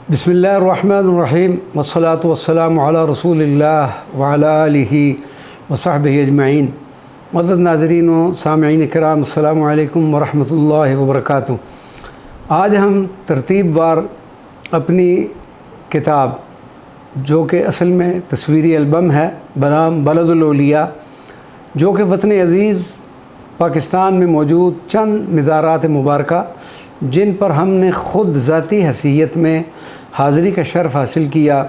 بسم اللہ الرحمن الرحیم والصلاة والسلام علی رسول اللہ وعلی آلہ وصحبہ اجمعین۔ معزز ناظرین و سامعین کرام، السلام علیکم ورحمۃ اللہ وبرکاتہ۔ آج ہم ترتیب وار اپنی کتاب، جو کہ اصل میں تصویری البم ہے بنام بلد الاولیاء، جو کہ وطن عزیز پاکستان میں موجود چند مزارات مبارکہ جن پر ہم نے خود ذاتی حیثیت میں حاضری کا شرف حاصل کیا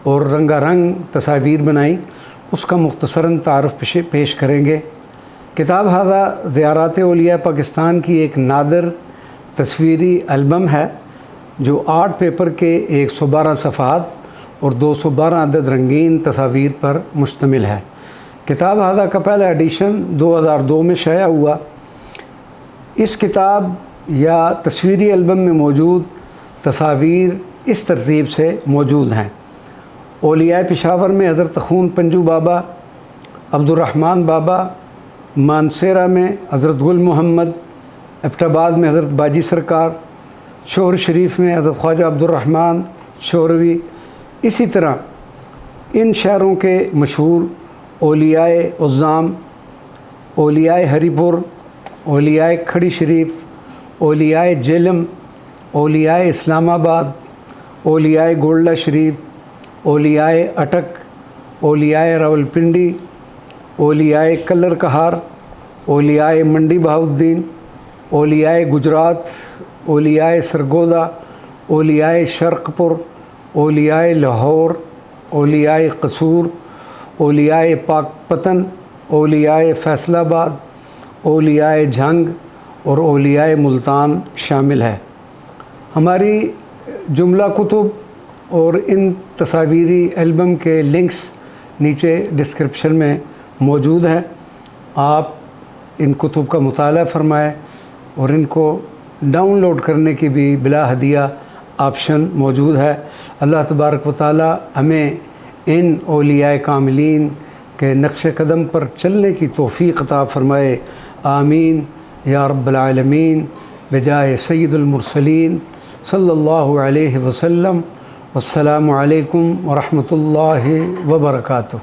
اور رنگا رنگ تصاویر بنائی، اس کا مختصراً تعارف پیش کریں گے۔ کتاب ھذا زیارات اولیاء پاکستان کی ایک نادر تصویری البم ہے جو 8 پیپر کے 112 صفحات اور 212 عدد رنگین تصاویر پر مشتمل ہے۔ کتاب ھذا کا پہلا ایڈیشن 2002 میں شائع ہوا۔ اس کتاب یا تصویری البم میں موجود تصاویر اس ترتیب سے موجود ہیں: اولیاء پشاور میں حضرت اخون پنجو بابا، عبدالرحمن بابا، مانسیرہ میں حضرت گل محمد، ایبٹ آباد میں حضرت باجی سرکار، شوہر شریف میں حضرت خواجہ عبدالرحمن شوروی۔ اسی طرح ان شہروں کے مشہور اولیاء عظام، اولیاء ہری پور، اولیاء کھڑی شریف، اولیاء جیلم، اولیاء اسلام آباد، اولیاء گولڈا شریف، اولیاء اٹک، اولیاء راولپنڈی، اولیاء کلر کہار، اولیاء منڈی بہاؤالدین، اولیاء گجرات، اولیاء سرگودا، اولیاء شرق پور، اولیاء لاہور، اولیاء قصور، اولیاء پاک پتن، اولیاء فیصل آباد، اولیاء جھنگ اور اولیاء ملتان شامل ہے۔ ہماری جملہ کتب اور ان تصاویری البم کے لنکس نیچے ڈسکرپشن میں موجود ہیں۔ آپ ان کتب کا مطالعہ فرمائیں اور ان کو ڈاؤن لوڈ کرنے کی بھی بلا ہدیہ آپشن موجود ہے۔ اللہ تبارک و تعالی ہمیں ان اولیاء کاملین کے نقش قدم پر چلنے کی توفیق عطا فرمائے، آمین یا رب العالمین، بجائے سید المرسلین صلی اللہ علیہ وسلم۔ والسلام علیکم ورحمۃ اللہ وبرکاتہ۔